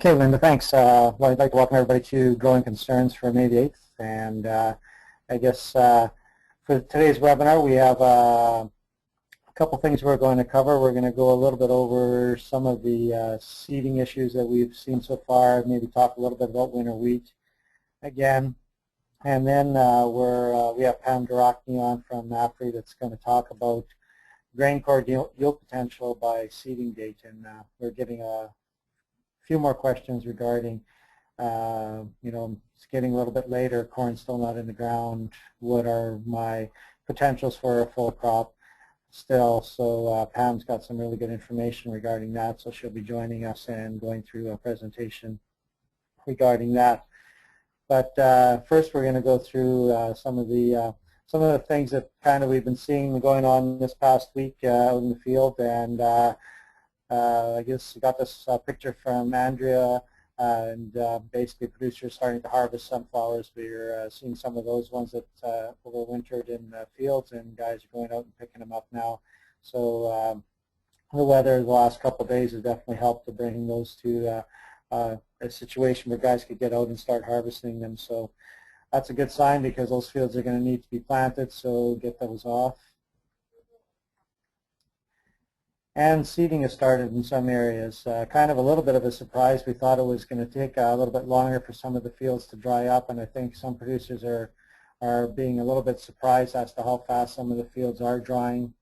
Okay, Linda, thanks. Well, I'd like to welcome everybody to Growing Concerns for May the 8th. And I guess for today's webinar, we have a couple things we're going to cover. We're going to go a little bit over some of the seeding issues that we've seen so far, maybe talk a little bit about winter wheat again. And then we have Pam deRocquigny on from MAFRI that's going to talk about grain cord yield potential by seeding date. And we're getting a few more questions regarding, it's getting a little bit later, corn's still not in the ground, what are my potentials for a full crop still? So Pam's got some really good information regarding that, so she'll be joining us and going through a presentation regarding that. But first we're going to go through some of the things that kind of we've been seeing going on this past week out in the field. And I guess we got this picture from Andrea, and basically producers starting to harvest sunflowers. We're seeing some of those ones that overwintered in the fields, and guys are going out and picking them up now. So the weather the last couple of days has definitely helped to bring those to a situation where guys could get out and start harvesting them. So that's a good sign, because those fields are going to need to be planted, so get those off. And seeding has started in some areas. Kind of a little bit of a surprise. We thought it was going to take a little bit longer for some of the fields to dry up, and I think some producers are being a little bit surprised as to how fast some of the fields are drying.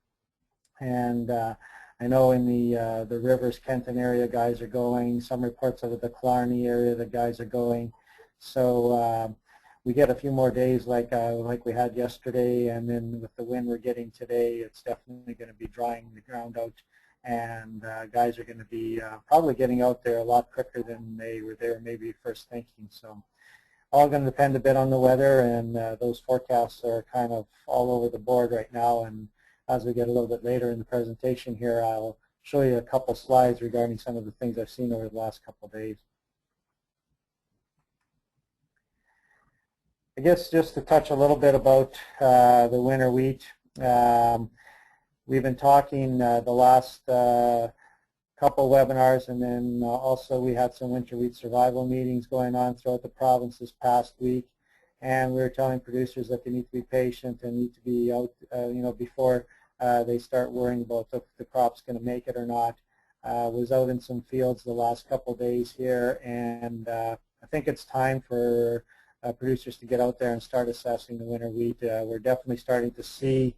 And I know in the Rivers, Kenton area, guys are going. Some reports out of the Killarney area, the guys are going. So we get a few more days like we had yesterday, and then with the wind we're getting today, it's definitely going to be drying the ground out, and guys are going to be probably getting out there a lot quicker than they were there maybe first thinking. So all going to depend a bit on the weather, and those forecasts are kind of all over the board right now. And as we get a little bit later in the presentation here, I'll show you a couple slides regarding some of the things I've seen over the last couple of days. I guess just to touch a little bit about the winter wheat. We've been talking the last couple webinars, and then also we had some winter wheat survival meetings going on throughout the province this past week, and we were telling producers that they need to be patient and need to be out, before they start worrying about if the crop's going to make it or not. Was out in some fields the last couple days here, and I think it's time for producers to get out there and start assessing the winter wheat. We're definitely starting to see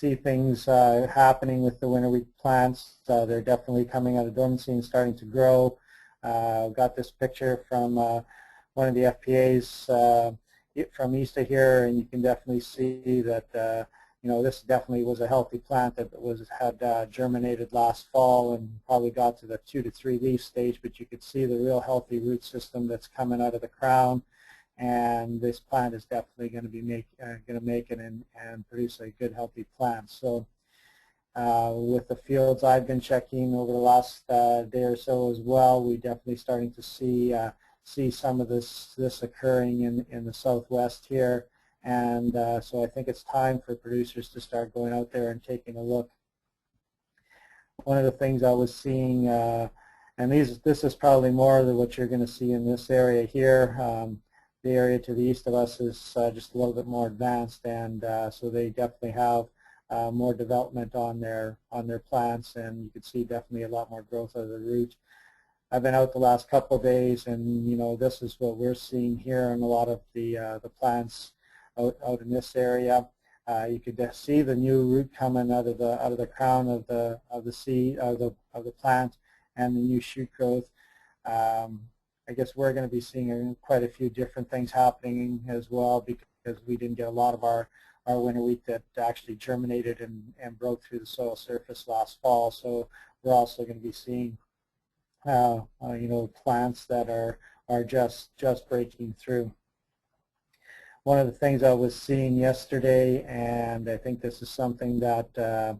things happening with the winter wheat plants. They're definitely coming out of dormancy and starting to grow. Got this picture from one of the FPAs from east of here, and you can definitely see that this definitely was a healthy plant that had germinated last fall and probably got to the 2 to 3 leaf stage, but you could see the real healthy root system that's coming out of the crown, and this plant is definitely going to be make it and produce a good healthy plant. So with the fields I've been checking over the last day or so as well, we definitely starting to see some of this occurring in the southwest here. And so I think it's time for producers to start going out there and taking a look. One of the things I was seeing, and this is probably more than what you're going to see in this area here. The area to the east of us is just a little bit more advanced, and so they definitely have more development on their plants, and you can see definitely a lot more growth of the root. I've been out the last couple of days, and this is what we're seeing here in a lot of the plants out in this area. You could see the new root coming out of the crown of the seed of the plant, and the new shoot growth. I guess we're going to be seeing quite a few different things happening as well, because we didn't get a lot of our winter wheat that actually germinated and broke through the soil surface last fall. So we're also going to be seeing plants that are just breaking through. One of the things I was seeing yesterday, and I think this is something that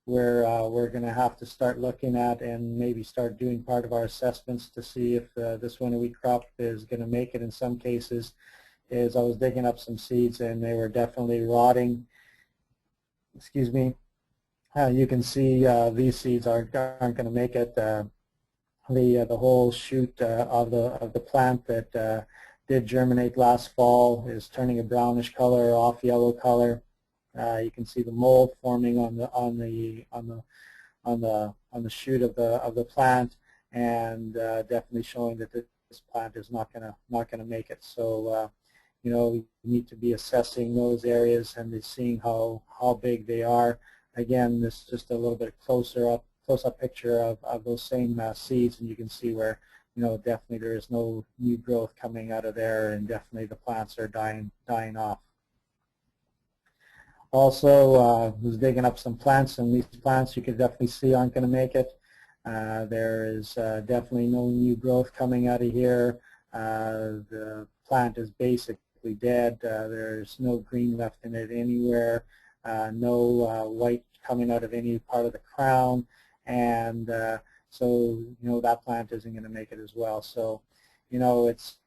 we're going to have to start looking at and maybe start doing part of our assessments to see if this winter wheat crop is going to make it in some cases, is I was digging up some seeds and they were definitely rotting. Excuse me. You can see these seeds aren't going to make it. the whole shoot of the plant that did germinate last fall is turning a brownish color, off yellow color. You can see the mold forming on the shoot of the plant, and definitely showing that this plant is not gonna make it. So you know, you need to be assessing those areas and seeing how big they are. Again, this is just a little bit close-up picture of those same seeds, and you can see where, you know, definitely there is no new growth coming out of there, and definitely the plants are dying off. Also, was digging up some plants, and these plants you can definitely see aren't going to make it. There is definitely no new growth coming out of here. The plant is basically dead. There's no green left in it anywhere. No white coming out of any part of the crown, and so you know that plant isn't going to make it as well. So you know it's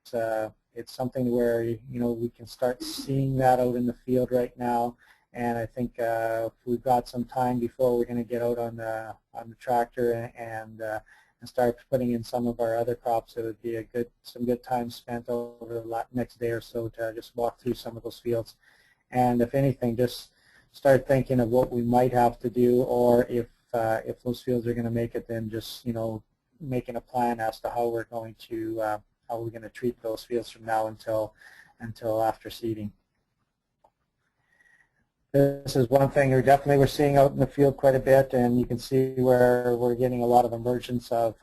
something where you know we can start seeing that out in the field right now. And I think if we've got some time before we're going to get out on the tractor and start putting in some of our other crops, it would be some good time spent over the next day or so to just walk through some of those fields. And if anything, just start thinking of what we might have to do, or if those fields are going to make it, then just, you know, making a plan as to how we're going to treat those fields from now until after seeding. This is one thing we're seeing out in the field quite a bit, and you can see where we're getting a lot of emergence of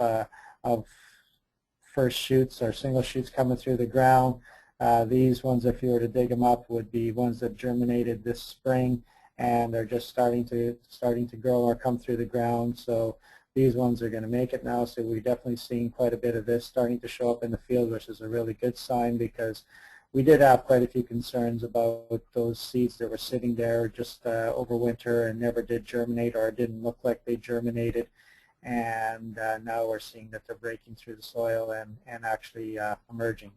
first shoots or single shoots coming through the ground. These ones, if you were to dig them up, would be ones that germinated this spring, and they're just starting to grow or come through the ground. So these ones are going to make it now. So we're definitely seeing quite a bit of this starting to show up in the field, which is a really good sign, because we did have quite a few concerns about those seeds that were sitting there just over winter and never did germinate, or didn't look like they germinated. And now we're seeing that they're breaking through the soil and actually emerging.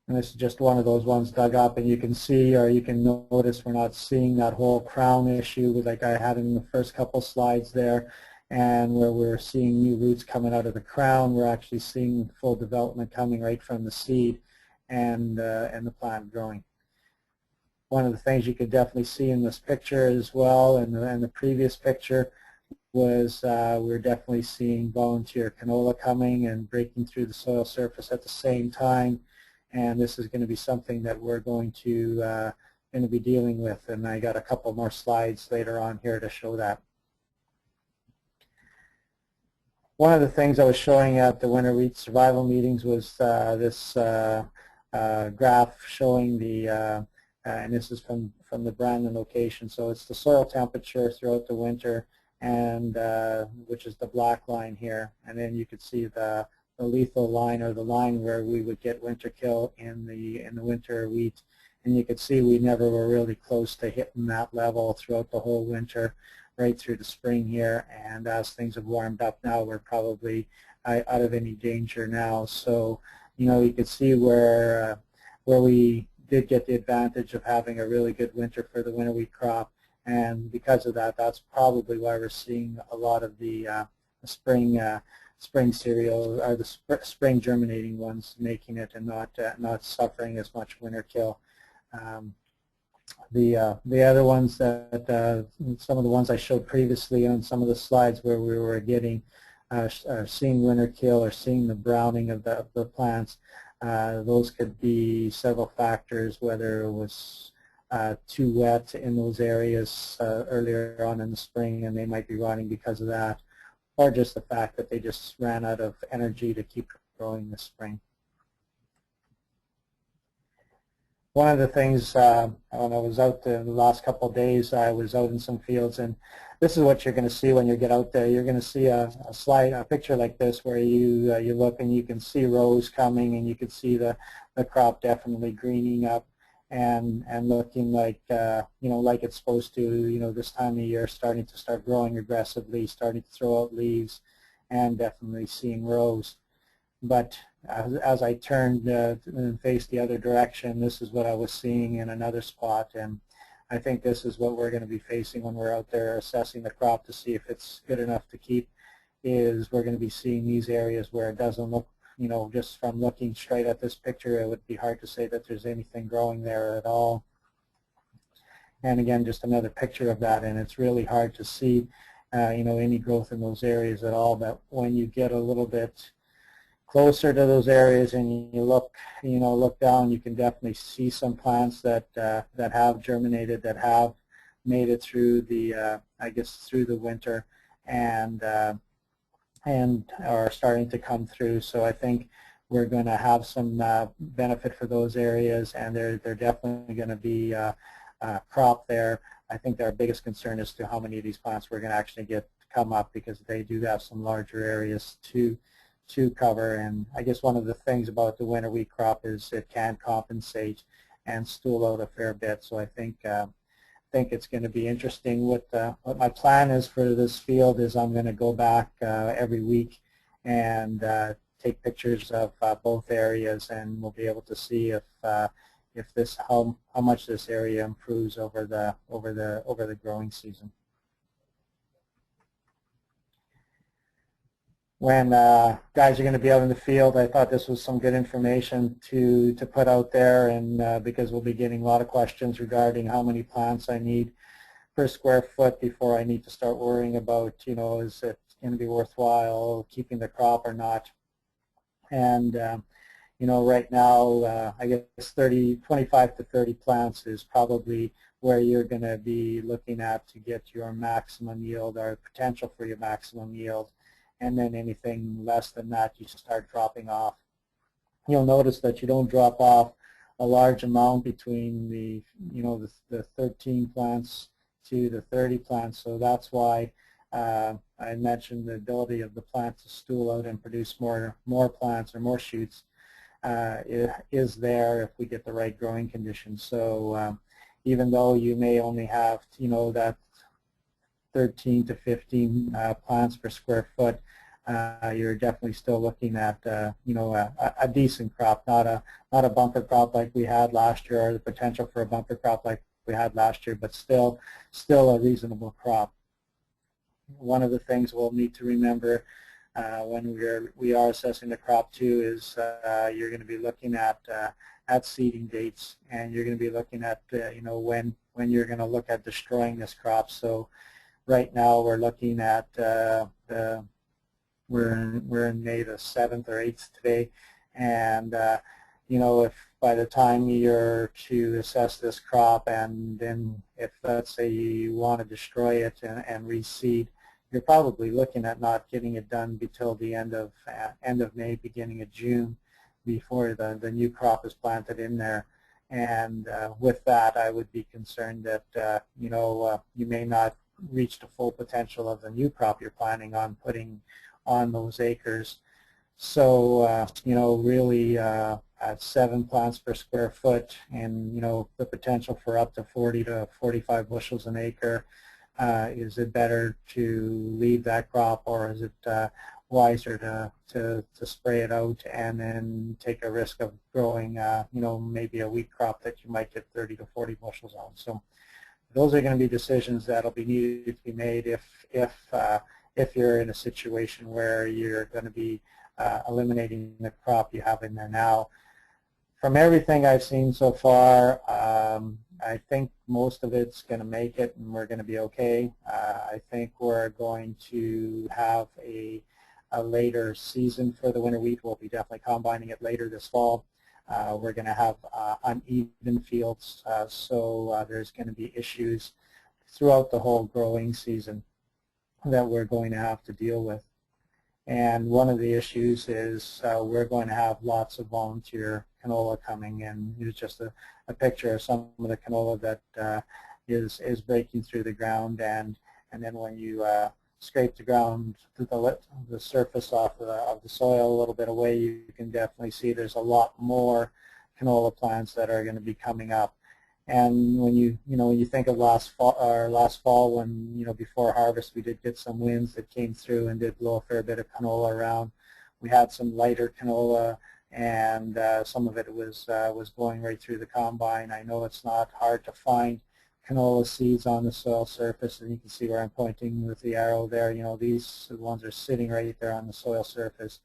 And this is just one of those ones dug up, and you can see, or you can notice, we're not seeing that whole crown issue like I had in the first couple slides there. And where we're seeing new roots coming out of the crown, we're actually seeing full development coming right from the seed and the plant growing. One of the things you could definitely see in this picture as well, and the previous picture, was we're definitely seeing volunteer canola coming and breaking through the soil surface at the same time. And this is going to be something that we're going to be dealing with, and I got a couple more slides later on here to show that. One of the things I was showing at the winter wheat survival meetings was this graph showing the, and this is from the Brandon location, so it's the soil temperature throughout the winter, and which is the black line here, and then you could see the lethal line, or the line where we would get winter kill in the winter wheat, and you could see we never were really close to hitting that level throughout the whole winter, right through the spring here. And as things have warmed up now, we're probably out of any danger now. So you know, you could see where we did get the advantage of having a really good winter for the winter wheat crop, and because of that, that's probably why we're seeing a lot of the spring cereal, or the spring germinating ones, making it and not suffering as much winter kill. The other ones that some of the ones I showed previously on some of the slides where we were getting seeing winter kill or seeing the browning of the plants, those could be several factors, whether it was too wet in those areas earlier on in the spring and they might be rotting because of that, or just the fact that they just ran out of energy to keep growing this spring. One of the things, when I was out the last couple of days, I was out in some fields, and this is what you're going to see when you get out there. You're going to see a picture like this, where you look and you can see rows coming, and you can see the crop definitely greening up and looking like like it's supposed to. This time of year, starting to growing aggressively, starting to throw out leaves, and definitely seeing rows. But as I turned and faced the other direction, this is what I was seeing in another spot, and I think this is what we're going to be facing when we're out there assessing the crop to see if it's good enough to keep. is we're going to be seeing these areas where it doesn't look, just from looking straight at this picture, it would be hard to say that there's anything growing there at all. And again, just another picture of that, and it's really hard to see, any growth in those areas at all. But when you get a little bit closer to those areas and you look, look down, you can definitely see some plants that that have germinated, that have made it through the, I guess, through the winter, and are starting to come through. So I think we're going to have some benefit for those areas, and they're definitely going to be crop there. I think our biggest concern is to how many of these plants we're going to actually get to come up, because they do have some larger areas to cover. And I guess one of the things about the winter wheat crop is it can compensate and stool out a fair bit. So I think it's going to be interesting. What my plan is for this field is I'm going to go back every week and take pictures of both areas, and we'll be able to see if this how much this area improves over the growing season. When guys are going to be out in the field, I thought this was some good information to put out there, and because we'll be getting a lot of questions regarding how many plants I need per square foot before I need to start worrying about, is it going to be worthwhile keeping the crop or not. And right now, I guess 25 to 30 plants is probably where you're going to be looking at to get your maximum yield, or potential for your maximum yield. And then anything less than that, you start dropping off. You'll notice that you don't drop off a large amount between the, the 13 plants to the 30 plants. So that's why I mentioned the ability of the plant to stool out and produce more plants or more shoots is there if we get the right growing conditions. So even though you may only have, that 13 to 15 plants per square foot, you're definitely still looking at a decent crop, not a bumper crop like we had last year, or the potential for a bumper crop like we had last year, but still a reasonable crop. One of the things we'll need to remember when we are assessing the crop too is you're going to be looking at seeding dates, and you're going to be looking at when you're going to look at destroying this crop. So right now we're looking at we're in May the 7th or 8th today, and if by the time you're to assess this crop, and then if let's say you want to destroy it and reseed, you're probably looking at not getting it done until the end of May, beginning of June, before the new crop is planted in there. And with that, I would be concerned that you may not reach the full potential of the new crop you're planning on putting on those acres. So really at 7 plants per square foot, and the potential for up to 40 to 45 bushels an acre, is it better to leave that crop, or is it wiser to spray it out and then take a risk of growing maybe a wheat crop that you might get 30 to 40 bushels on? So those are going to be decisions that will be needed to be made if you're in a situation where you're going to be eliminating the crop you have in there now. From everything I've seen so far, I think most of it's going to make it, and we're going to be okay. I think we're going to have a later season for the winter wheat. We'll be definitely combining it later this fall. We're going to have uneven fields, so there's going to be issues throughout the whole growing season that we're going to have to deal with. And one of the issues is we're going to have lots of volunteer canola coming in. Here's just a picture of some of the canola that is breaking through the ground, and then when you scrape the ground, the surface off of the soil a little bit away, you can definitely see there's a lot more canola plants that are going to be coming up. And when you think of last fall when before harvest we did get some winds that came through and did blow a fair bit of canola around. We had some lighter canola, and some of it was going right through the combine. I know it's not hard to find canola seeds on the soil surface, and you can see where I'm pointing with the arrow there. These ones are sitting right there on the soil surface,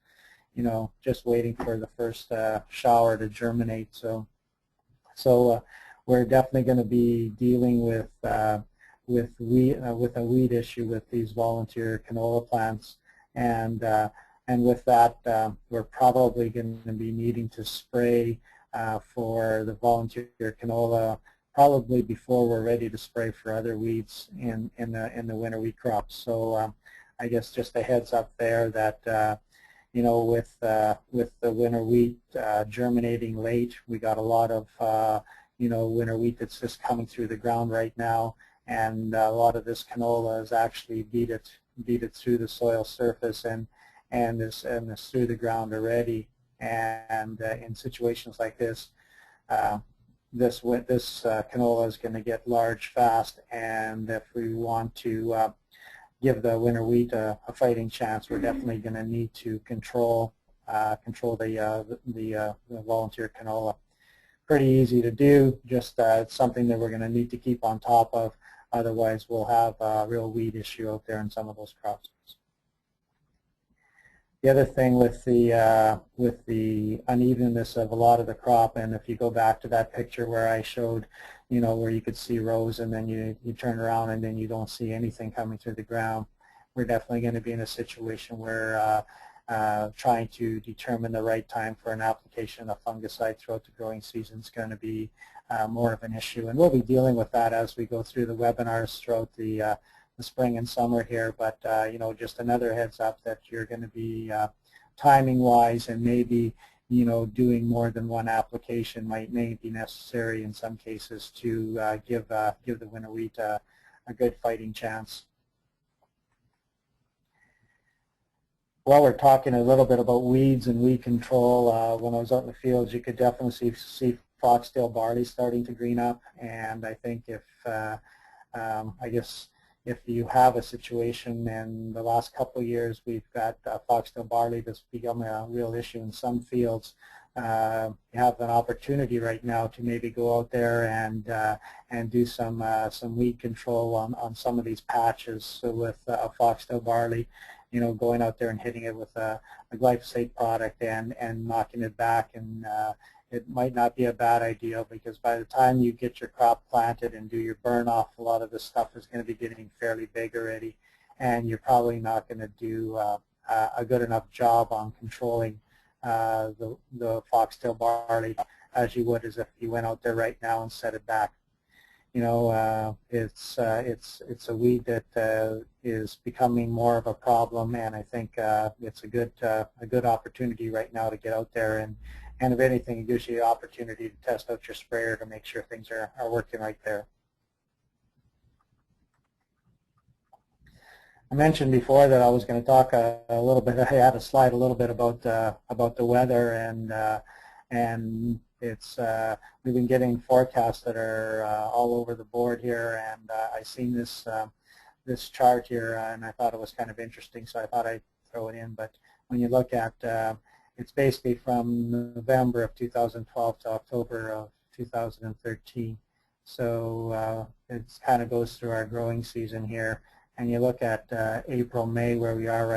just waiting for the first shower to germinate. So we're definitely going to be dealing with a weed issue with these volunteer canola plants, and with that, we're probably going to be needing to spray for the volunteer canola probably before we're ready to spray for other weeds in the winter wheat crops. So I guess just a heads up there that with the winter wheat germinating late, we got a lot of winter wheat that's just coming through the ground right now, and a lot of this canola has actually beat it through the soil surface and is through the ground already. And in situations like this, this canola is going to get large fast, and if we want to give the winter wheat a fighting chance, we're definitely going to need to control the volunteer canola. Pretty easy to do, just it's something that we're going to need to keep on top of, otherwise we'll have a real weed issue out there in some of those crops. The other thing with the unevenness of a lot of the crop, and if you go back to that picture where I showed, where you could see rows and then you turn around and then you don't see anything coming through the ground, we're definitely going to be in a situation where trying to determine the right time for an application of fungicide throughout the growing season is going to be more of an issue. And we'll be dealing with that as we go through the webinars throughout the spring and summer here, but just another heads up that you're going to be timing wise, and maybe doing more than one application may be necessary in some cases to give the winter wheat a good fighting chance. While we're talking a little bit about weeds and weed control, when I was out in the fields, you could definitely see foxtail barley starting to green up, and I think if I guess if you have a situation, and the last couple of years we've got foxtail barley that's become a real issue in some fields, you have an opportunity right now to maybe go out there and do some weed control on some of these patches. So with foxtail barley, going out there and hitting it with a glyphosate product and knocking it back, and it might not be a bad idea, because by the time you get your crop planted and do your burn off, a lot of this stuff is going to be getting fairly big already, and you're probably not going to do a good enough job on controlling the foxtail barley as you would as if you went out there right now and set it back. It's a weed that is becoming more of a problem, and I think it's a good opportunity right now to get out there and if anything, it gives you the opportunity to test out your sprayer to make sure things are working right there. I mentioned before that I was going to talk a little bit. I had a slide a little bit about the weather, and it's we've been getting forecasts that are all over the board here, and I seen this chart here, and I thought it was kind of interesting, so I thought I'd throw it in. But when you look at it's basically from November of 2012 to October of 2013. So it kind of goes through our growing season here. And you look at April, May, where we are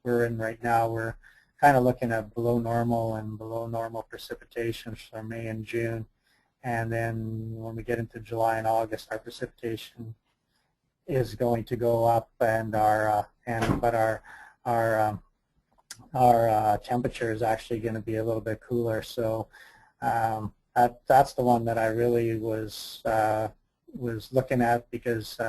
we're in right now. We're kind of looking at below normal and below normal precipitation for May and June. And then when we get into July and August, our precipitation is going to go up, and our temperature is actually going to be a little bit cooler. So that's the one that I really was looking at, because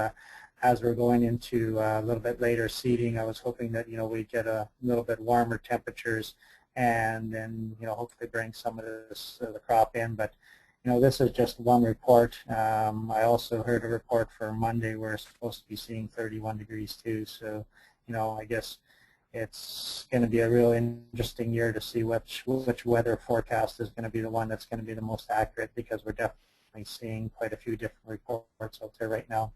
as we're going into a little bit later seeding, I was hoping that we'd get a little bit warmer temperatures, and then hopefully bring some of this the crop in. But this is just one report. I also heard a report for Monday where it's supposed to be seeing 31 degrees too. So I guess it's going to be a real interesting year to see which weather forecast is going to be the one that's going to be the most accurate, because we're definitely seeing quite a few different reports out there right now.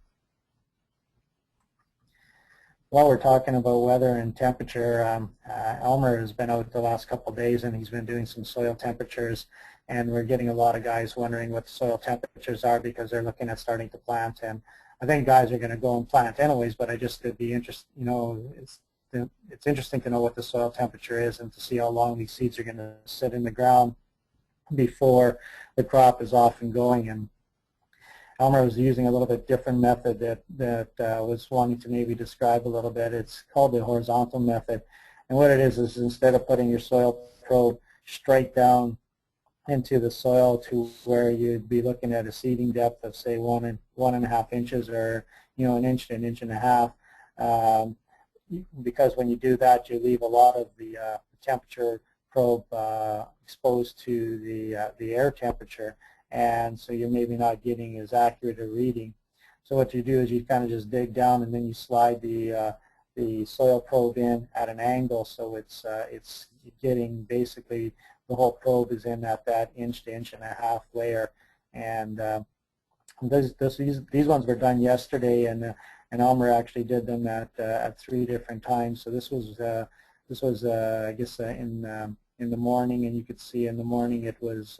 While we're talking about weather and temperature, Elmer has been out the last couple of days, and he's been doing some soil temperatures, and we're getting a lot of guys wondering what the soil temperatures are because they're looking at starting to plant. And I think guys are going to go and plant anyways, but I just would be interested, it's interesting to know what the soil temperature is and to see how long these seeds are going to sit in the ground before the crop is off and going. And Elmer was using a little bit different method that was wanting to maybe describe a little bit. It's called the horizontal method. And what it is instead of putting your soil probe straight down into the soil to where you'd be looking at a seeding depth of say 1.5 inches or an inch to an inch and a half, because when you do that you leave a lot of the temperature probe exposed to the air temperature, and so you're maybe not getting as accurate a reading. So what you do is you kind of just dig down and then you slide the soil probe in at an angle, so it's getting basically the whole probe is in at that inch to inch and a half layer. And these ones were done yesterday, and Elmer actually did them at 3 different times. So this was I guess in the morning, and you could see in the morning it was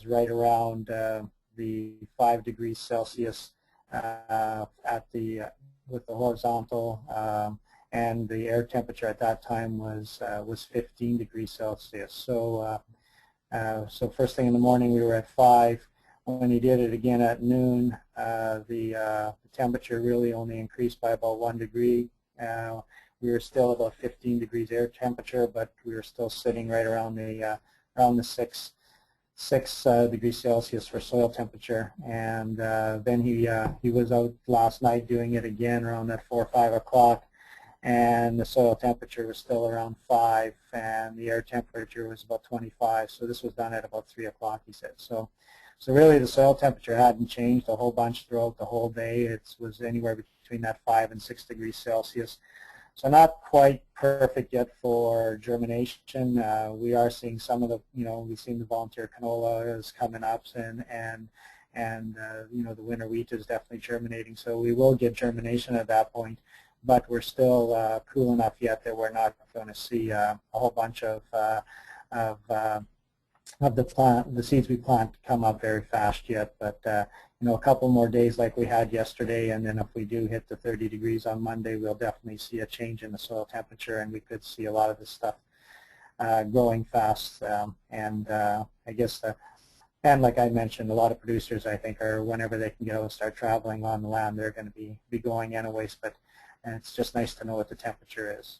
right around the 5 degrees Celsius with the horizontal, and the air temperature at that time was 15 degrees Celsius. So so first thing in the morning we were at 5. When he did it again at noon, the temperature really only increased by about 1 degree. We were still about 15 degrees air temperature, but we were still sitting right around the 6 degrees Celsius for soil temperature. And then he was out last night doing it again around that 4 or 5 o'clock, and the soil temperature was still around 5, and the air temperature was about 25. So this was done at about 3 o'clock, he said. So really the soil temperature hadn't changed a whole bunch throughout the whole day. It was anywhere between that 5 and 6 degrees Celsius. So not quite perfect yet for germination. We are seeing some of the, we've seen the volunteer canola is coming up, and the winter wheat is definitely germinating. So we will get germination at that point, but we're still cool enough yet that we're not going to see a whole bunch of the seeds we plant come up very fast yet. But a couple more days like we had yesterday, and then if we do hit the 30 degrees on Monday, we'll definitely see a change in the soil temperature, and we could see a lot of this stuff growing fast. I guess, and like I mentioned, a lot of producers, I think, are whenever they can go and start traveling on the land, they're going to be going anyways. But it's just nice to know what the temperature is.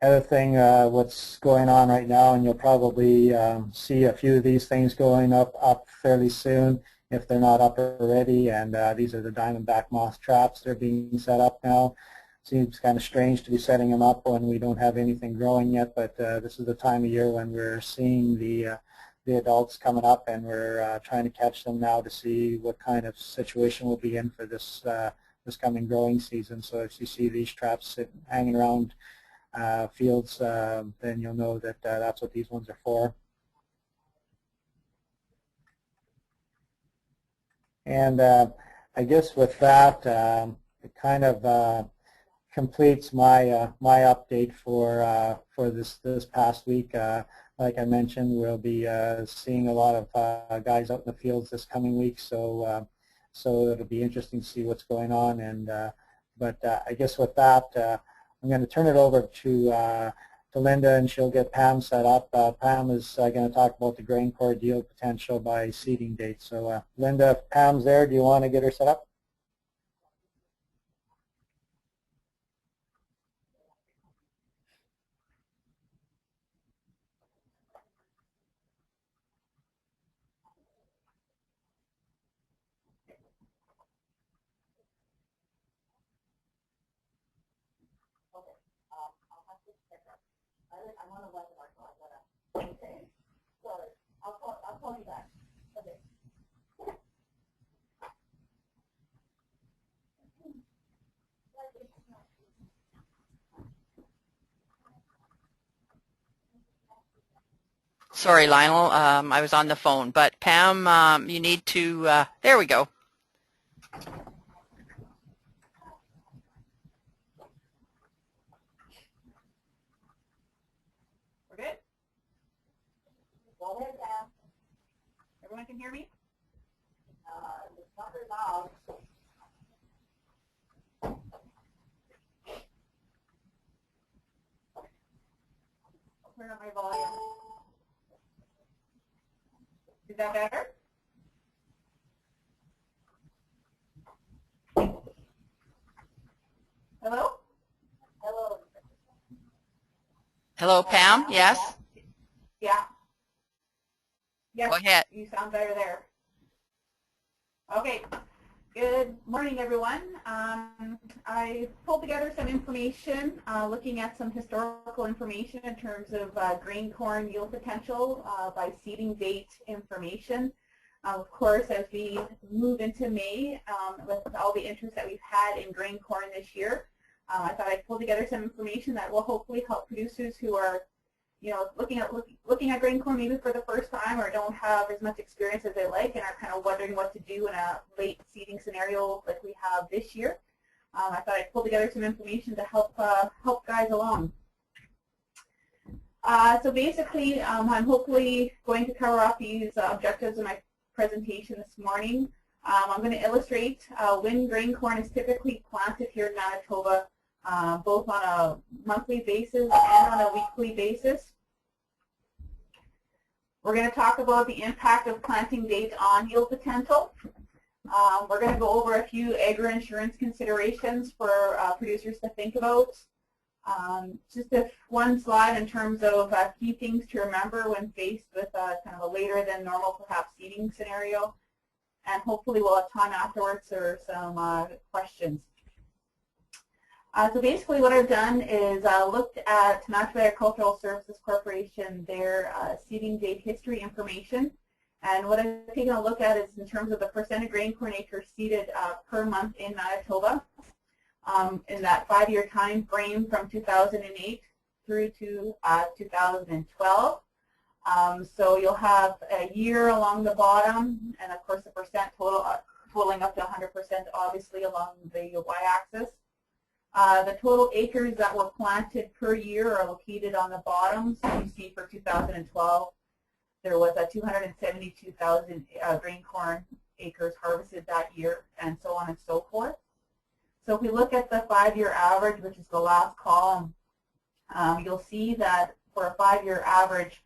Other thing, what's going on right now, and you'll probably see a few of these things going up fairly soon if they're not up already, and these are the diamondback moth traps that are being set up now. Seems kind of strange to be setting them up when we don't have anything growing yet, but this is the time of year when we're seeing the adults coming up, and we're trying to catch them now to see what kind of situation we'll be in for this coming growing season. So if you see these traps hanging around fields, then you'll know that that's what these ones are for. And I guess with that, it kind of completes my update for this past week. Like I mentioned, we'll be seeing a lot of guys out in the fields this coming week, so it'll be interesting to see what's going on. And but I guess with that, I'm going to turn it over to Linda, and she'll get Pam set up. Pam is going to talk about the grain core yield potential by seeding date. So Linda, if Pam's there, do you want to get her set up? Sorry, Lionel, I was on the phone. But Pam, you need to, there we go. We're good? turn up my volume. Is that better? Hello? Hello. Hello, Pam? Yes? Yeah. Yes. Go ahead. You sound better there. Okay. Good morning, everyone. I pulled together some information looking at some historical information in terms of grain corn yield potential by seeding date information. Of course, as we move into May, with all the interest that we've had in grain corn this year, I thought I'd pull together some information that will hopefully help producers who are, looking at grain corn maybe for the first time or don't have as much experience as they like and are kind of wondering what to do in a late seeding scenario like we have this year. I thought I'd pull together some information to help guys along. So basically, I'm hopefully going to cover off these objectives in my presentation this morning. I'm going to illustrate when grain corn is typically planted here in Manitoba, both on a monthly basis and on a weekly basis. We're going to talk about the impact of planting date on yield potential. We're going to go over a few agri-insurance considerations for producers to think about. Just one slide in terms of key things to remember when faced with kind of a later than normal perhaps seeding scenario. And hopefully we'll have time afterwards for some questions. So basically what I've done is looked at National Agricultural Services Corporation, their seeding date history information. And what I've taken a look at is in terms of the percent of grain corn acres seeded per month in Manitoba in that 5-year time frame from 2008 through to 2012. So you'll have a year along the bottom, and of course the percent totaling up to 100% obviously along the y-axis. The total acres that were planted per year are located on the bottom. So you see for 2012, there was 272,000 grain corn acres harvested that year, and so on and so forth. So if we look at the 5-year average, which is the last column, you'll see that for a 5-year average,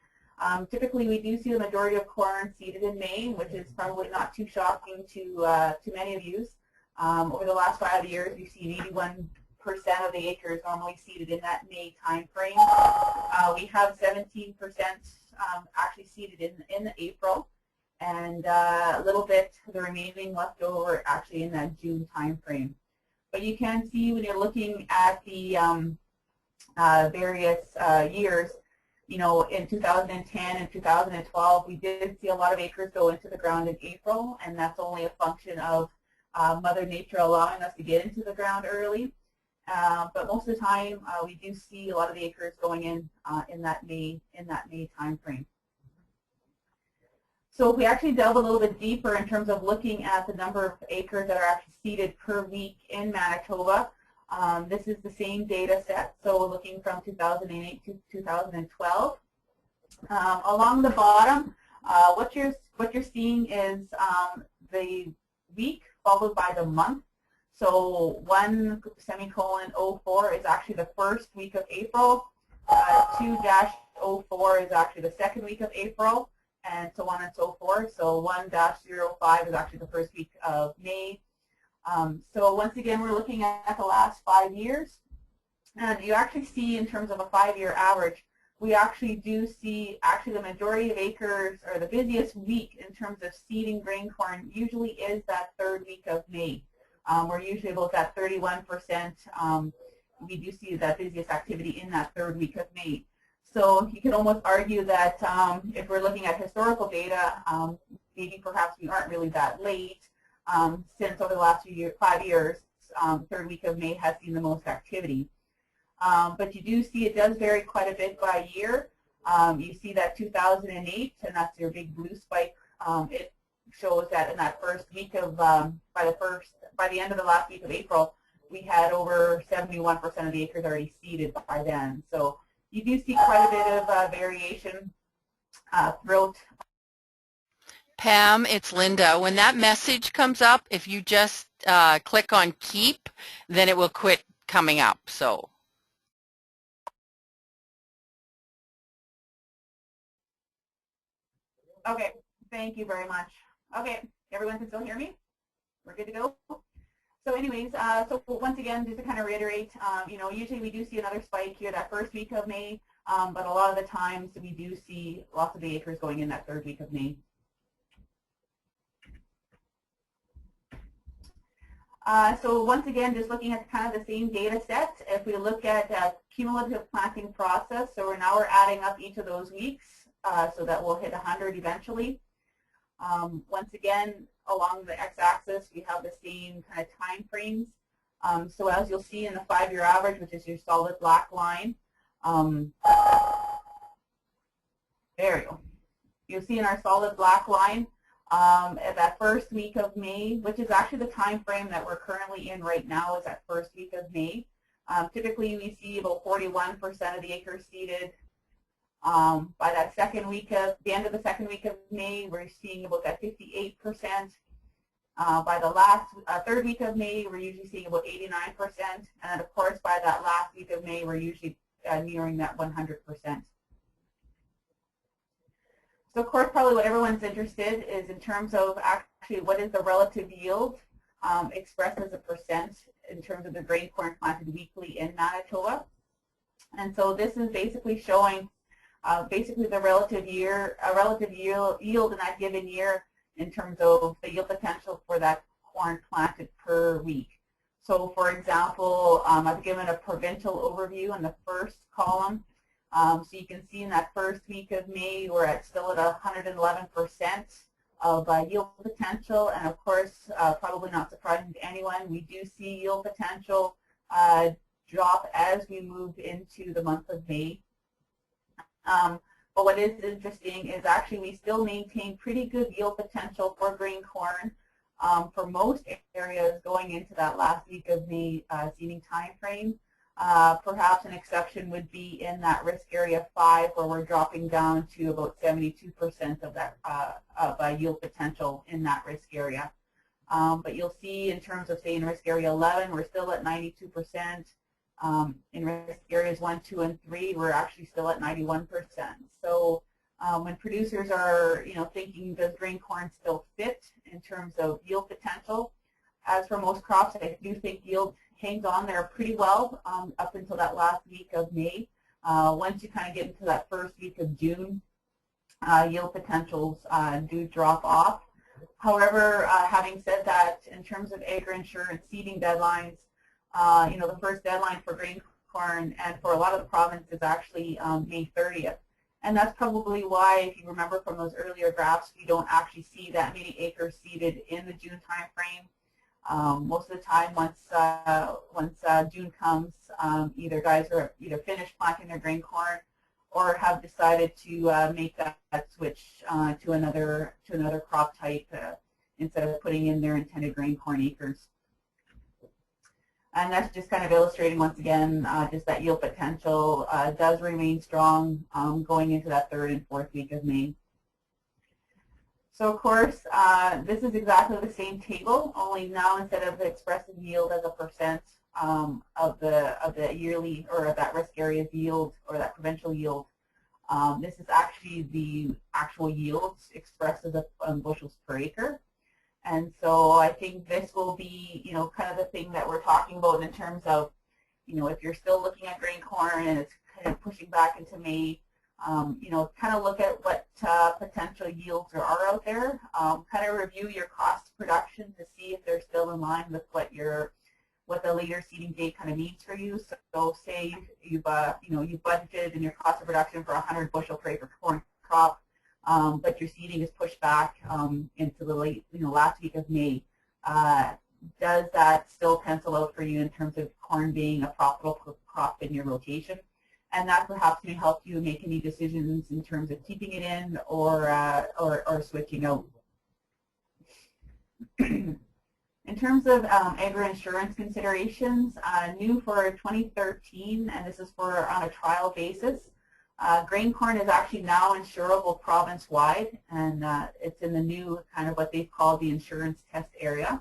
typically we do see the majority of corn seeded in May, which is probably not too shocking to many of you. Over the last 5 years, we've seen 81% of the acres normally seeded in that May time frame. We have 17% actually seeded in April, and a little bit the remaining left over actually in that June time frame. But you can see when you're looking at the various years, in 2010 and 2012, we did see a lot of acres go into the ground in April, and that's only a function of Mother Nature allowing us to get into the ground early. But most of the time, we do see a lot of the acres going in that May time frame. So if we actually delve a little bit deeper in terms of looking at the number of acres that are actually seeded per week in Manitoba, this is the same data set. So we're looking from 2008 to 2012. Along the bottom, what you're seeing is the week followed by the month. So 1:04 is actually the first week of April, 2-04 is actually the second week of April, and so on and so forth. So 1-05 is actually the first week of May. So once again, we're looking at the last 5 years, and you actually see in terms of a 5-year average, we actually do see the majority of acres, or the busiest week in terms of seeding grain corn usually is that third week of May. We're usually about that 31%. We do see that busiest activity in that third week of May. So you could almost argue that if we're looking at historical data, maybe perhaps we aren't really that late, since over the last 5 years, third week of May has seen the most activity. But you do see it does vary quite a bit by year. You see that 2008, and that's your big blue spike. It shows that in that first week of, by the end of the last week of April, we had over 71% of the acres already seeded by then. So you do see quite a bit of variation throughout. Pam, it's Linda. When that message comes up, if you just click on keep, then it will quit coming up. So Okay, thank you very much. Okay, everyone can still hear me? We're good to go? So anyways, so once again, just to kind of reiterate, usually we do see another spike here that first week of May, but a lot of the times we do see lots of the acres going in that third week of May. So once again, just looking at kind of the same data set, if we look at cumulative planting process, so we're adding up each of those weeks, so that we'll hit 100 eventually. Once again, along the x-axis, we have the same kind of time frames. So as you'll see in the 5-year average, which is your solid black line, there you go. You'll see in our solid black line, at that first week of May, which is actually the time frame that we're currently in right now, is that first week of May. Typically, we see about 41% of the acres seeded. By that second week of, the end of the second week of May, we're seeing about that 58%. By the last third week of May, we're usually seeing about 89%. And of course, by that last week of May, we're usually nearing that 100%. So of course, probably what everyone's interested is in terms of actually what is the relative yield expressed as a percent in terms of the grain corn planted weekly in Manitoba. And so this is basically showing basically the relative yield in that given year in terms of the yield potential for that corn planted per week. So for example, I've given a provincial overview in the first column. So you can see in that first week of May, we're still at 111% of yield potential. And of course, probably not surprising to anyone, we do see yield potential drop as we move into the month of May. But what is interesting is actually we still maintain pretty good yield potential for grain corn for most areas going into that last week of May seeding time frame. Perhaps an exception would be in that risk area 5, where we're dropping down to about 72% of that yield potential in that risk area. But you'll see in terms of, say, in risk area 11, we're still at 92%. In risk areas 1, 2, and 3, we're actually still at 91%. So when producers are, thinking, does grain corn still fit in terms of yield potential? As for most crops, I do think yield hangs on there pretty well up until that last week of May. Once you kind of get into that first week of June, yield potentials do drop off. However, having said that, in terms of agri-insurance seeding deadlines, the first deadline for grain corn and for a lot of the province is actually May 30th. And that's probably why, if you remember from those earlier graphs, we don't actually see that many acres seeded in the June time frame. Most of the time, once June comes, either guys are finished planting their grain corn or have decided to make that switch to another crop type instead of putting in their intended grain corn acres. And that's just kind of illustrating, once again, just that yield potential does remain strong going into that third and fourth week of May. So of course, this is exactly the same table, only now instead of expressing yield as a percent of the yearly or that risk area's yield or that provincial yield, this is actually the actual yields expressed as bushels per acre. And so I think this will be, kind of the thing that we're talking about in terms of, if you're still looking at grain corn and it's kind of pushing back into May, kind of look at what potential yields there are out there. Kind of review your cost of production to see if they're still in line with what the later seeding date kind of means for you. So say you've budgeted in your cost of production for 100 bushel per acre corn crop, but your seeding is pushed back into the late, last week of May. Does that still pencil out for you in terms of corn being a profitable crop in your rotation? And that perhaps may help you make any decisions in terms of keeping it in or switching out. In terms of agri-insurance considerations, new for 2013, and this is on a trial basis, grain corn is actually now insurable province-wide, and it's in the new kind of what they've called the insurance test area.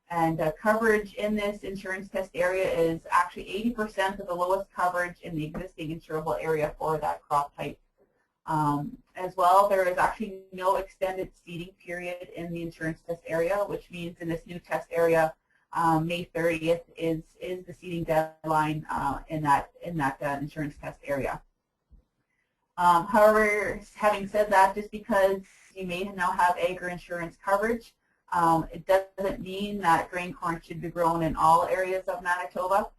And coverage in this insurance test area is actually 80% of the lowest coverage in the existing insurable area for that crop type. As well, there is actually no extended seeding period in the insurance test area, which means in this new test area, May 30th is the seeding deadline in that insurance test area. However, having said that, just because you may now have agri-insurance coverage, it doesn't mean that grain corn should be grown in all areas of Manitoba.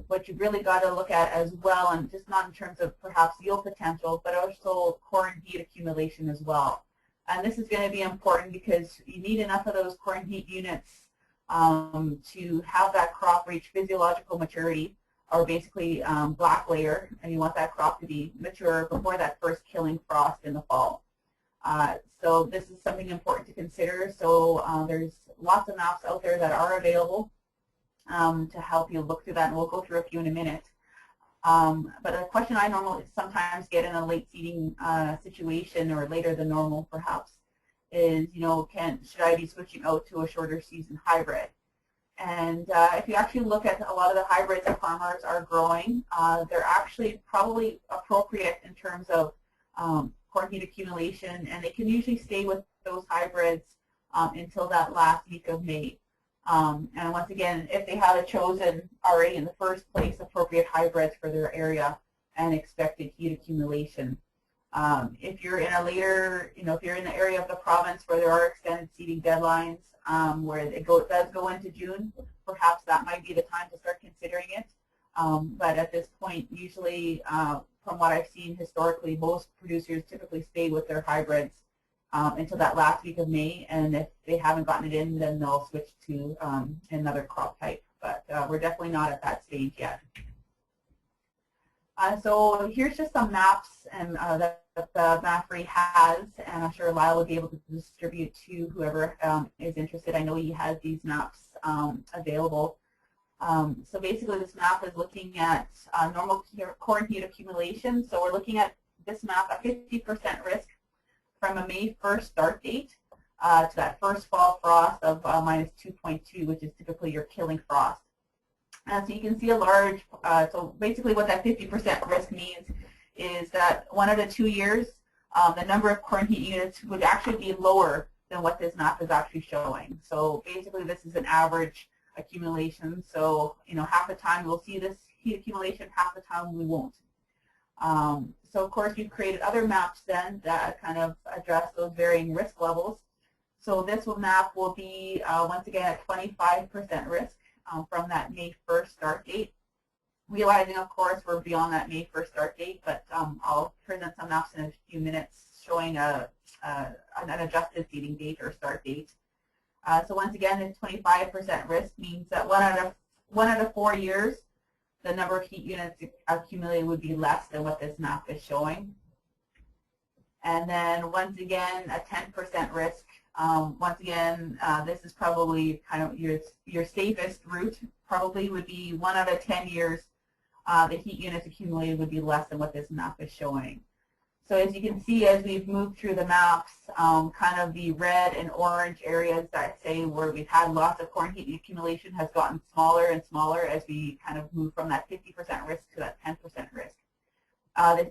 What you've really got to look at as well, and just not in terms of perhaps yield potential, but also corn heat accumulation as well. And this is going to be important because you need enough of those corn heat units to have that crop reach physiological maturity, or basically black layer, and you want that crop to be mature before that first killing frost in the fall. So this is something important to consider. So there's lots of maps out there that are available to help you look through that, and we'll go through a few in a minute. But a question I normally sometimes get in a late seeding situation, or later than normal perhaps, is, should I be switching out to a shorter season hybrid? And if you actually look at a lot of the hybrids that farmers are growing, they're actually probably appropriate in terms of corn heat accumulation, and they can usually stay with those hybrids until that last week of May. And once again, if they have chosen already in the first place appropriate hybrids for their area and expected heat accumulation. If you're in a later, if you're in the area of the province where there are extended seeding deadlines, where it does go into June, perhaps that might be the time to start considering it. But at this point, usually, from what I've seen historically, most producers typically stay with their hybrids until that last week of May, and if they haven't gotten it in, then they'll switch to another crop type. But we're definitely not at that stage yet. So here's just some maps and that the MAFRI has, and I'm sure Lyle will be able to distribute to whoever is interested. I know he has these maps available. So basically this map is looking at normal corn heat accumulation. So we're looking at this map at 50% risk from a May 1st start date to that first fall frost of minus 2.2, which is typically your killing frost. So you can see a large, so basically what that 50% risk means is that 1 out of 2 years, the number of corn heat units would actually be lower than what this map is actually showing. So basically this is an average accumulation. So, half the time we'll see this heat accumulation, half the time we won't. So of course we've created other maps then that kind of address those varying risk levels. So this map will be once again at 25% risk from that May 1st start date. Realizing of course we're beyond that May 1st start date, but I'll present some maps in a few minutes showing an adjusted seeding date or start date. So once again, this 25% risk means that 1 out of 4 years, the number of heat units accumulated would be less than what this map is showing. And then once again, a 10% risk. Once again, this is probably kind of your safest route. Probably would be 1 out of 10 years, the heat units accumulated would be less than what this map is showing. So as you can see, as we've moved through the maps, kind of the red and orange areas that say where we've had lots of corn heat accumulation has gotten smaller and smaller as we kind of move from that 50% risk to that 10% risk.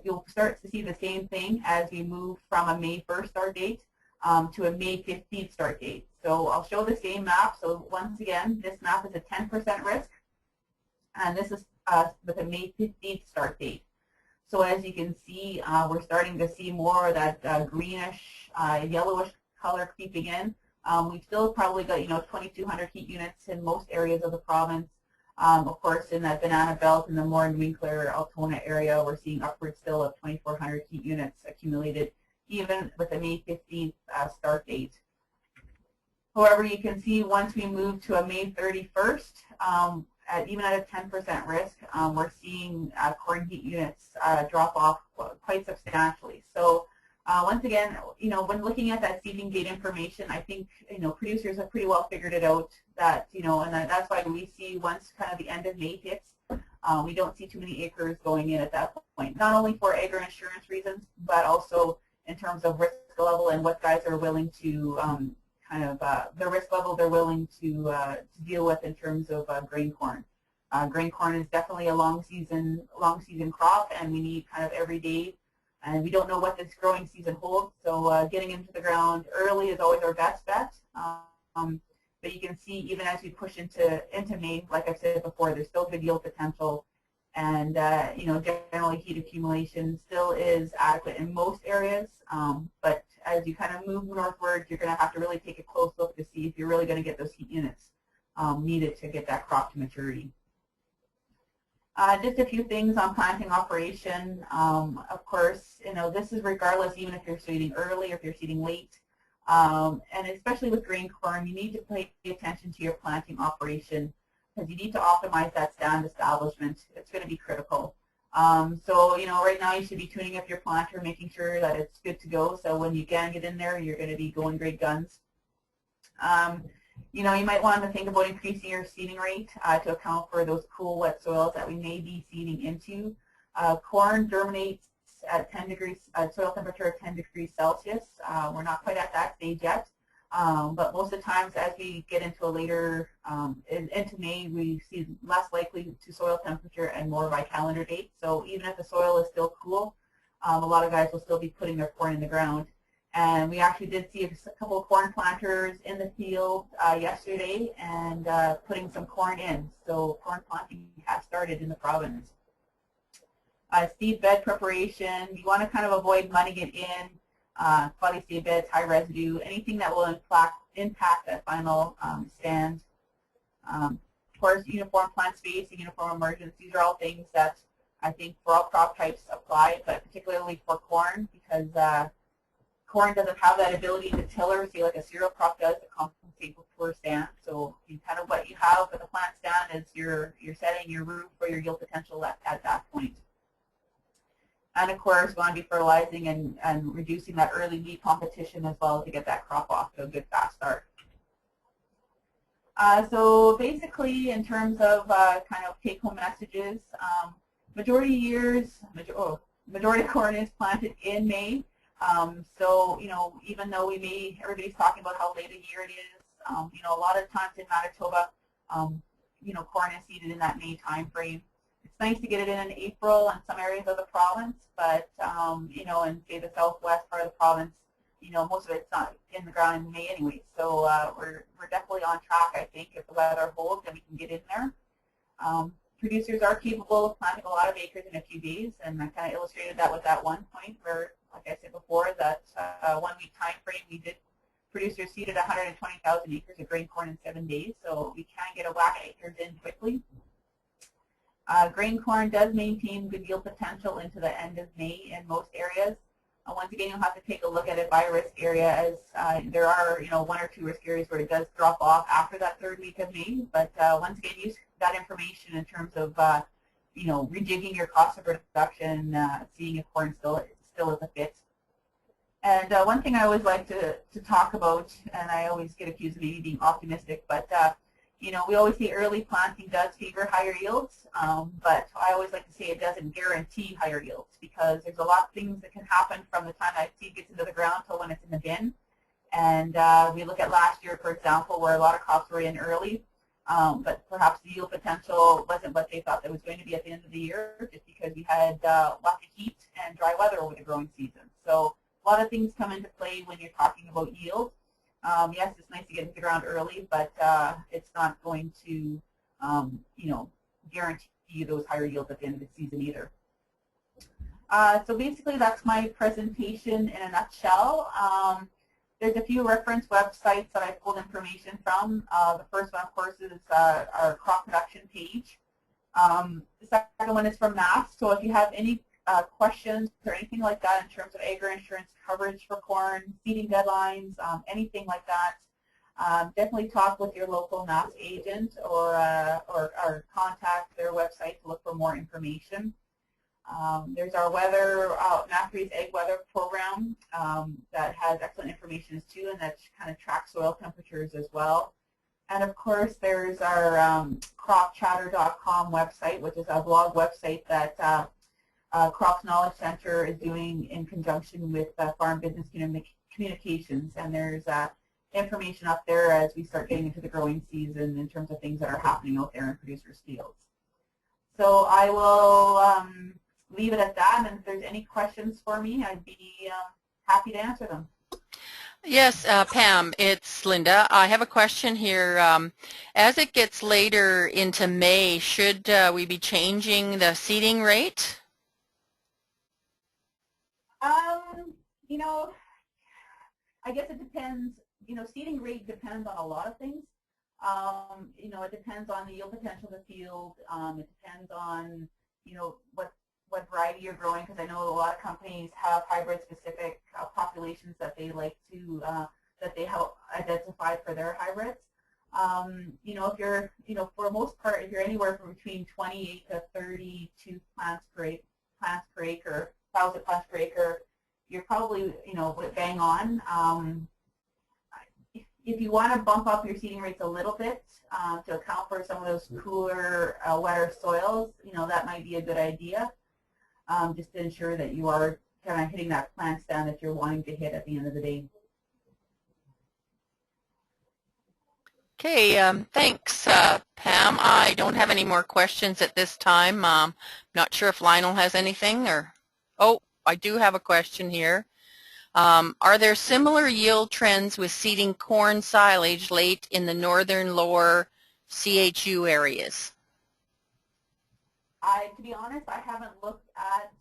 You'll start to see the same thing as we move from a May 1st start date to a May 15th start date. So I'll show the same map. So once again, this map is a 10% risk, and this is with a May 15th start date. So as you can see, we're starting to see more of that greenish, yellowish color creeping in. We've still probably got 2,200 heat units in most areas of the province. Of course, in that banana belt in the Morin, Winkler, Altona area, we're seeing upwards still of 2,400 heat units accumulated, even with a May 15th start date. However, you can see once we move to a May 31st, even at a 10% risk, we're seeing corn heat units drop off quite substantially. So once again, when looking at that seeding date information, I think producers have pretty well figured it out that and that's why we see once kind of the end of May hits, we don't see too many acres going in at that point. Not only for agri-insurance reasons, but also in terms of risk level and what guys are willing to the risk level they're willing to deal with in terms of grain corn. Grain corn is definitely a long season crop, and we need kind of every day And we don't know what this growing season holds, so getting into the ground early is always our best bet. But you can see even as we push into May, like I said before, there's still good yield potential, and you know, generally heat accumulation still is adequate in most areas. But as you kind of move northward, you're going to have to really take a close look to see if you're really going to get those heat units needed to get that crop to maturity. Just a few things on planting operation. Of course, you know, this is regardless, even if you're seeding early or if you're seeding late. And especially with grain corn, you need to pay attention to your planting operation because you need to optimize that stand establishment. It's going to be critical. So, you know, right now you should be tuning up your planter, making sure that it's good to go. So when you can get in there, you're going to be going great guns. You know, you might want to think about increasing your seeding rate to account for those cool, wet soils that we may be seeding into. Corn germinates at 10 degrees, soil temperature of 10 degrees Celsius. We're not quite at that stage yet, but most of the times as we get into a later, into May, we see less likely to soil temperature and more by calendar date. So even if the soil is still cool, a lot of guys will still be putting their corn in the ground. And we actually did see a couple of corn planters in the field yesterday and putting some corn in. So corn planting has started in the province. Seed bed preparation, you want to kind of avoid muddying it in, cloudy seed beds, high residue, anything that will impact that final stand. Of course, uniform plant spacing, uniform emergence, these are all things that I think for all crop types apply, but particularly for corn because corn doesn't have that ability to tiller, say like a cereal crop does, to compensate for poor stand. So kind of what you have with a plant stand is you're setting your roof for your yield potential at that point. And of course, we want to be fertilizing and reducing that early weed competition as well to get that crop off to a good fast start. So basically, in terms of kind of take-home messages, majority of corn is planted in May. So, you know, even though everybody's talking about how late a year it is, you know, a lot of times in Manitoba, you know, corn is seeded in that May time frame. It's nice to get it in April in some areas of the province, but, you know, in, say, the southwest part of the province, you know, most of it's not in the ground in May anyway. So we're definitely on track, I think, if the weather holds and we can get in there. Producers are capable of planting a lot of acres in a few days, and I kind of illustrated that with that one point where, like I said before, that 1 week time frame, producers seeded 120,000 acres of grain corn in 7 days, so we can get a whack of acres in quickly. Grain corn does maintain good yield potential into the end of May in most areas. Once again, you'll have to take a look at it by risk area, as there are, you know, 1 or 2 risk areas where it does drop off after that 3rd week of May. But once again, use that information in terms of, you know, rejigging your cost of production, seeing if corn still is a fit. And one thing I always like to talk about, and I always get accused of maybe being optimistic, but you know, we always say early planting does favor higher yields, but I always like to say it doesn't guarantee higher yields because there's a lot of things that can happen from the time that seed gets into the ground till when it's in the bin. And we look at last year, for example, where a lot of crops were in early, but perhaps the yield potential wasn't what they thought it was going to be at the end of the year, just because we had lots of heat and dry weather over the growing season. So a lot of things come into play when you're talking about yield. Yes, it's nice to get into the ground early, but it's not going to, you know, guarantee you those higher yields at the end of the season either. So basically, that's my presentation in a nutshell. There's a few reference websites that I pulled information from. The first one, of course, is our crop production page. The second one is from MAFRI. So if you have any questions or anything like that in terms of agri-insurance coverage for corn, seeding deadlines, anything like that, definitely talk with your local MAFRI agent or contact their website to look for more information. There's our weather, MAFRI's egg weather program that has excellent information too, and that kind of tracks soil temperatures as well. And of course, there's our cropchatter.com website, which is a blog website that Crops Knowledge Center is doing in conjunction with Farm Business Communications, and there's information up there as we start getting into the growing season in terms of things that are happening out there in producers' fields. So I will leave it at that, and if there's any questions for me, I'd be happy to answer them. Yes, Pam, it's Linda. I have a question here. As it gets later into May, should we be changing the seeding rate? You know, I guess it depends. You know, seeding rate depends on a lot of things. You know, it depends on the yield potential of the field. It depends on, you know, what variety you're growing, because I know a lot of companies have hybrid-specific populations that they like to, that they have identified for their hybrids. You know, if you're, you know, for the most part, if you're anywhere from between 28 to 32 plants per acre, 1,000 plants per acre, you're probably, you know, bang on. If you want to bump up your seeding rates a little bit to account for some of those cooler, wetter soils, you know, that might be a good idea, just to ensure that you are kind of hitting that plant stand that you're wanting to hit at the end of the day. Okay, thanks, Pam. I don't have any more questions at this time. Not sure if Lionel has anything, or, oh, I do have a question here. Are there similar yield trends with seeding corn silage late in the northern lower CHU areas? To be honest, I haven't looked at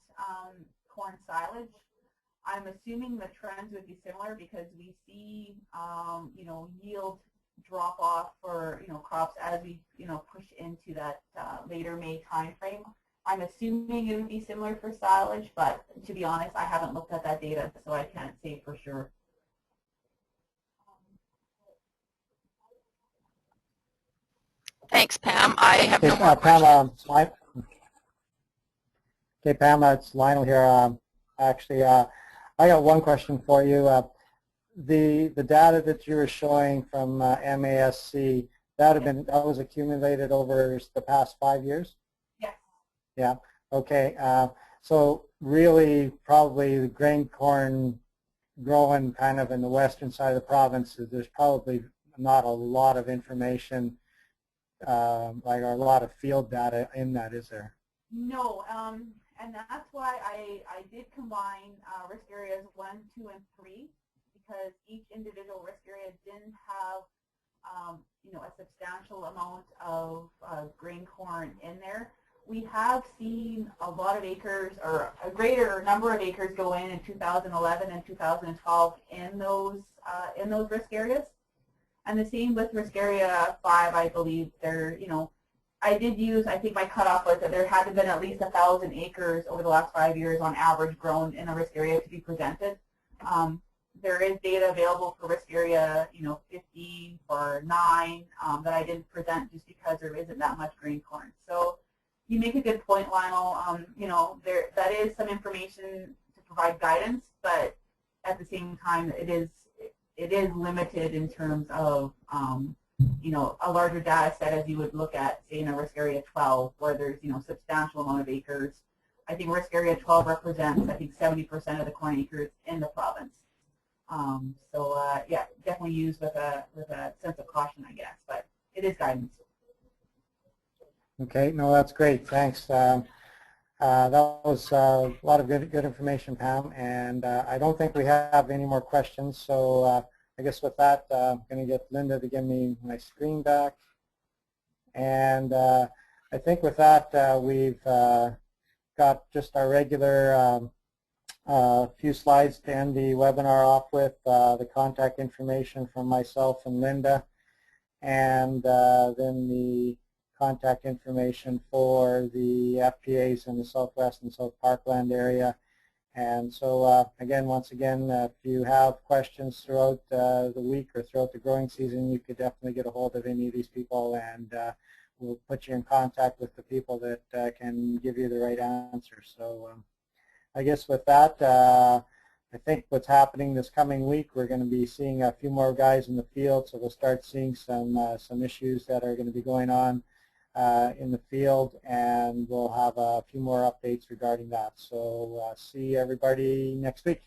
corn silage. I'm assuming the trends would be similar because we see, you know, yield drop off for, you know, crops as we, you know, push into that later May time frame. I'm assuming it would be similar for silage, but to be honest, I haven't looked at that data, so I can't say for sure. Thanks, Pam. I have no more Pam, questions. Okay, Pam, it's Lionel here. Actually, I got one question for you. The data that you were showing from MASC, that was accumulated over the past 5 years? Yes. Yeah. Okay. So really, probably the grain corn growing kind of in the western side of the province, there's probably not a lot of information, like a lot of field data in that, is there? No, and that's why I did combine risk areas 1, 2, and 3, because each individual risk area didn't have, you know, a substantial amount of grain corn in there. We have seen a lot of acres, or a greater number of acres, go in 2011 and 2012 in those risk areas, and the same with risk area 5. I believe there, you know, I did use, I think my cutoff was that there had to have been at least 1,000 acres over the last 5 years on average grown in a risk area to be presented. There is data available for risk area, you know, 50 or 9 that I didn't present just because there isn't that much grain corn. So you make a good point, Lionel. You know, that is some information to provide guidance, but at the same time, it is limited in terms of you know, a larger data set as you would look at, say, in a risk area 12, where there's, you know, substantial amount of acres. I think risk area 12 represents, I think, 70% of the corn acres in the province. Yeah, definitely use with a sense of caution, I guess, but it is guidance. Okay, no, that's great. Thanks. That was a lot of good information, Pam, and I don't think we have any more questions. So I guess with that, I'm going to get Linda to give me my screen back, and I think with that we've got just our regular few slides to end the webinar off with, the contact information from myself and Linda, and then the contact information for the FPAs in the Southwest and South Parkland area. And so again, once again, if you have questions throughout the week or throughout the growing season, you could definitely get a hold of any of these people, and we'll put you in contact with the people that can give you the right answer. So I guess with that, I think what's happening this coming week, we're going to be seeing a few more guys in the field, so we'll start seeing some issues that are going to be going on in the field, and we'll have a few more updates regarding that. So see everybody next week.